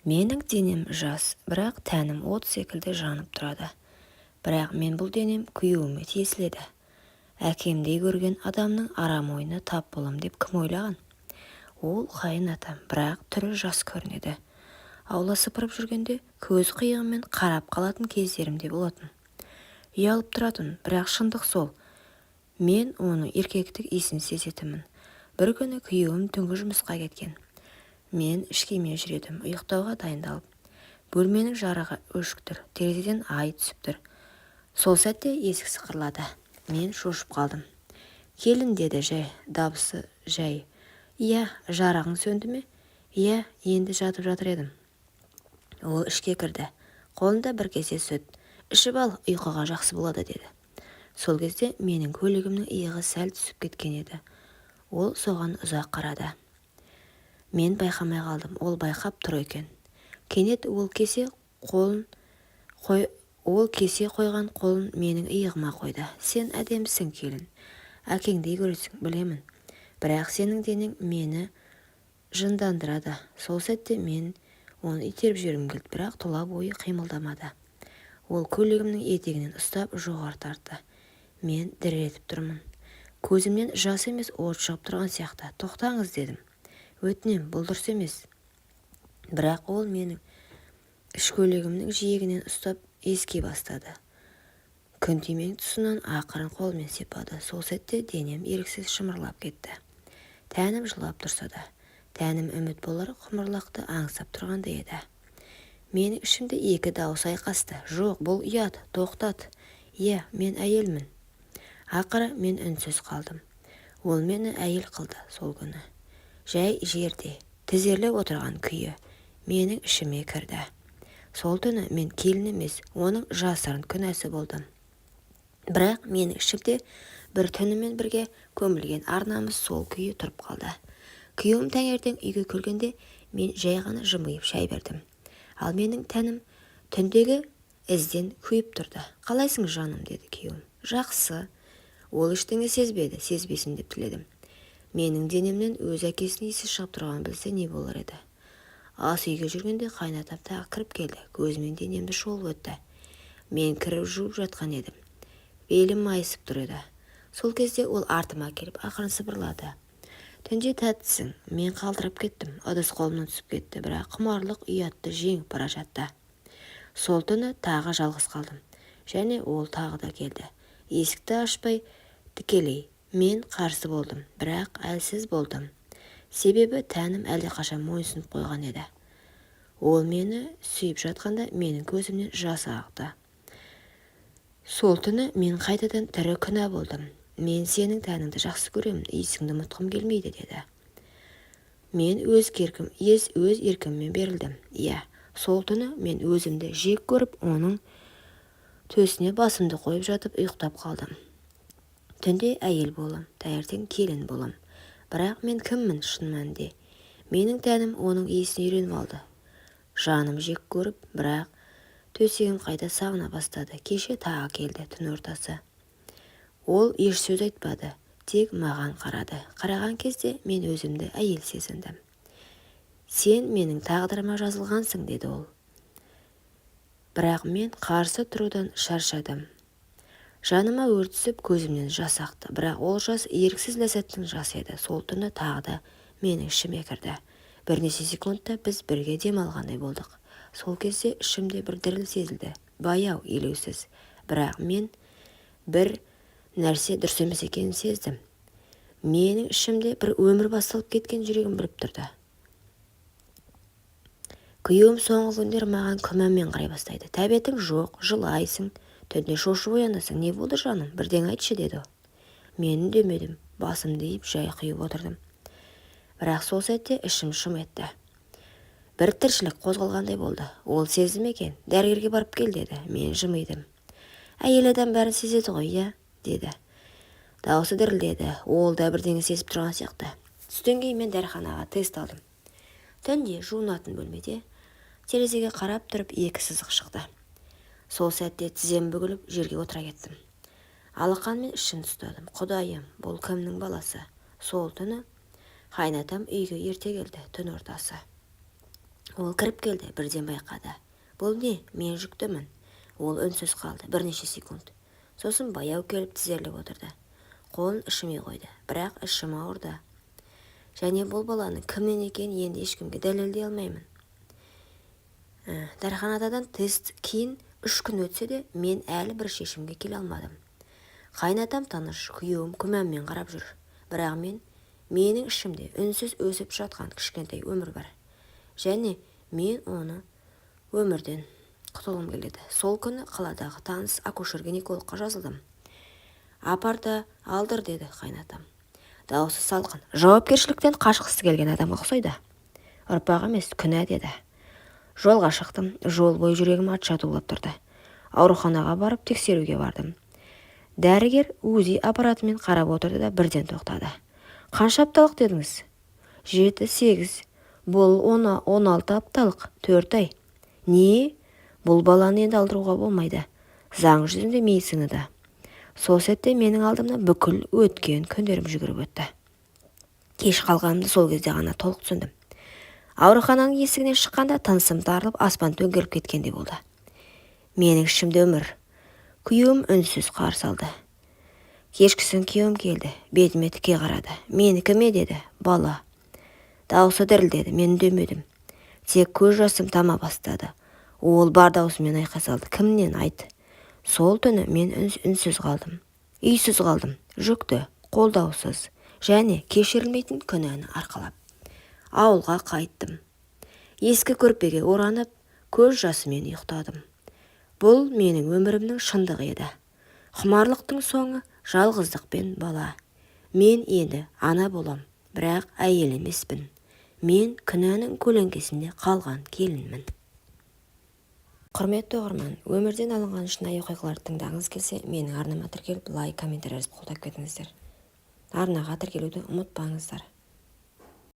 Менің денем жас, бірақ тәнім от секілді жанып тұрады. Бірақ мен бұл денем күйеуіме тиесілі. Әкемдей көрген адамның арам ойына тап болам деп кім ойлаған? Ол қайын атам, бірақ түрі жас көрінеді. Аула сыпырып жүргенде көз қиығымен қарап қалатын кездерімде болатын. Ұялып тұратын, бірақ шындық сол. Мен оны еркектік иісін сезетімін. Бір күні күйеуім түнгі жұмысқа кеткен. Мен ішкеме жүредім, ұйықтауға дайындалып. Бөлменің жарығы өшік тұр, терезеден ай түсіп тұр. Сол сәтте есік сықырлады. Мен шошып қалдым. Келін, деді жай, дабысы жай. Иә, жарығың сөнді ме? Иә, енді жатып жатыр едім. Ол ішке кірді. Қолында бір кесе сүт. Ішіп ал, ұйқыға жақсы болады, деді. Сол кезде менің көйлегімнің иығы сәл түсіп кеткен еді. Ол соған ұзақ қарады. Мен байқамай қалдым, ол байқап тұр екен. Кенет ол кесе қойған қолын менің иығыма қойды. Сен әдемісің, келін. Әкеңдей көресің, білемін. Бірақ сенің денең мені жындандырады. Сол сәтте мен оны итеріп жібергім келді, бірақ тұла бойы қимылдамады. Ол көйлегімнің етегінен ұстап жоғары тартты. Мен дір етіп тұрмын. Көзімнен жас емес, от шығып тұрған сияқты. Тоқтаңыз, дедім. Өтінем, бұл дұрыс емес. Бірақ ол менің іш көйлегімнің жиегінен ұстап ескей бастады. Күнтимең тұсынан ақырын қолмен сипады. Сол сәтте денем еріксіз шымырлап кетті. Тәнім жылап тұрса да, тәнім үміт болар құмырлақты аңсап тұрғанда еді. Менің ішімде екі дауыс айқасты. Жоқ, бұл ұят, тоқтат. Иә, мен әйелмін. Ақыры мен үнсіз қалдым. Ол мені әйел қылды сол күні. Жай жерде, тізерлеп отырған күйі менің ішіме кірді. Сол түні мен келін емес, оның жасырын күнәсі болдым. Бірақ менің ішімде бір түнімен бірге көмілген арнамыз сол күйі тұрып қалды. Күйеуім таңертең үйге келгенде мен жай ғана жымиып шай бердім. Ал менің тәнім түндегі ізден күйіп тұрды. Қалайсың, жаным, деді күйеуім. Жақсы. Ол ештеңе сезбеді, сезбесін деп тіледім. Менің денемнен өз әкесінің иісі шығып тұрғанын білсе не болар еді. Ас үйге жүргенде қайнатам тағы кіріп келді. Көзімен денемді шолып өтті. Мен кіріп жуып жатқан едім. Белім майысып тұр еді. Сол кезде ол артыма келіп ақырын сыбырлады. Түнде тәттісің, мен қалдырып кеттім. Ыдыс қолымнан түсіп кетті, бірақ құмарлық ұятты жеңіп бара жатты. Сол түні тағы жалғыз қалдым. Және ол тағы да келді. Есікті ашпай тікелей мен қарсы болдым, бірақ әлсіз болдым. Себебі тәнім әлдеқашан мойынсынып қойған еді. Ол мені сүйіп жатқанда менің көзімнен жас ақты. Сол түні мен қайтадан тірі күнә болдым. Мен сенің тәніңді жақсы көремін, иісіңді ұмытқым келмейді, деді. Мен өз еркіммен берілдім. Иә, сол түні мен өзімді жек көріп, оның төсіне басымды қойып жатып ұйықтап қалдым. Түнде әйел болам, таңертең келін болам. Бірақ мен кіммін шын мәнінде? Менің тәнім оның иісіне үйреніп алды. Жаным жек көріп, бірақ төсегім қайта сағына бастады. Кеше тағы келді, түн ортасы. Ол еш сөз айтпады, тек маған қарады. Қараған кезде мен өзімді әйел сезіндім. Сен менің тағдырыма жазылғансың, деді ол. Бірақ мен қарсы тұрудан шаршадым. Жаныма өрт түсіп, көзімнен жас ақты, бірақ ол жас еріксіз ләззаттың жасы еді. Сол түні тағы да менің ішіме кірді. Бірнеше секундта біз бірге дем алғандай болдық. Сол кезде ішімде бір діріл сезілді, баяу, елеусіз. Бірақ мен бір нәрсе дұрыс емес екенін сездім. Менің ішімде бір өмір басталып кеткен жүрегім біліп тұрды. Күйеуім соңғы күндер маған күмәнмен қарай бастайды. Тәбетің жоқ, жылайсың. Түнде шошып оянасың, не болды, жаным? Бірден айтшы, деді. Мен үндемедім, басымды иіп жай құйып отырдым. Бірақ сол сәтте ішім шым етті. Бір тіршілік қозғалғандай болды. Ол сезді ме екен? Дәрігерге барып кел, деді. Мен жымидым. Әйел адам бәрін сезеді ғой, иә, деді. Дауысы дірілдеді. Ол да бірдеңе сезіп тұрған сияқты. Түстен кейін мен дәріханаға тест алдым. Түнде жуынатын бөлмеде терезеге қарап тұрып екі сызық шықты. Сол сәтте тізем бүгіліп жерге отыра кеттім. Алақанмен ішін ұстадым. Құдайым, бұл кімнің баласы? Сол түні қайнатам үйге ерте келді, түн ортасы. Ол кіріп келді, бірден байқады. Бұл не? Мен жүктімін. Ол үнсіз қалды бірнеше секунд. Сосын баяу келіп тізерлеп отырды. Қолын ішіме қойды, бірақ ішім ауырды. Және бұл баланың кімнен екенін енді ешкімге дәлелдей алмаймын. Дәріханадан тест кейін 3 күн өтсе де, мен әлі бір шешімге келе алмадым. Қайнатам таныш, күйеуім күмәнмен қарап жүр. Бірақ менің ішімде үнсіз өсіп жатқан кішкентай өмір бар. Және мен оны өмірден құтылғым келеді. Сол күні қаладағы таныс акушер-гинекологқа жазылдым. Апарда алдыр, деді қайнатам. Дауысы салқын, жауапкершіліктен қашқысы келген адамға ұқсайды. Ұрпақ емес, күнә, деді. Жолға шықтым, жол бойы жүрегім атша тулап тұрды. Ауруханаға барып тексеруге бардым. Дәрігер УЗИ аппаратымен қарап отырды да бірден тоқтады. Қанша апталық дедіңіз? 7-8. Бұл 16 апталық, 4 ай. Не? Бұл баланы енді алдыруға болмайды. Заң жүзінде, медицинада. Сол сәтте менің алдымнан бүкіл өткен күндерім жүгіріп өтті. Кеш қалғанымды сол кезде ғана толық түсіндім. Аурухананың есігінен шыққанда тынысым тарылып, аспан төңкеріліп кеткендей болды. Менің ішімде өмір. Күйеуім үнсіз қарсы алды. Кешкісін күйеуім келді, бетіме тіке қарады. Менікі ме, деді. Бала. Дауысы дірілдеді, мен үндемедім. Тек көз жасым тама бастады. Ол бар даусымен айқай салды. Кімнен, айт. Сол түні мен үнсіз қалдым. Үйсіз қалдым. Жүкті, қолдаусыз және кешірілмейтін күнәні арқалап. Ауылға қайттым. Ескі көрпеге оранып, көз жасымен ұйықтадым. Бұл менің өмірімнің шындығы еді. Құмарлықтың соңы жалғыздық пен бала. Мен енді ана болам, бірақ әйел емеспін. Мен күнәнің көлеңкесінде қалған келінмін. Құрметті оқырман, өмірден алынған шынайы оқиғаларды тыңдағыңыз келсе, менің арнама тіркеліп, лайк, комментарий жазып қолдап кетіңіздер. Арнаға тіркелуді ұмытпаңыздар.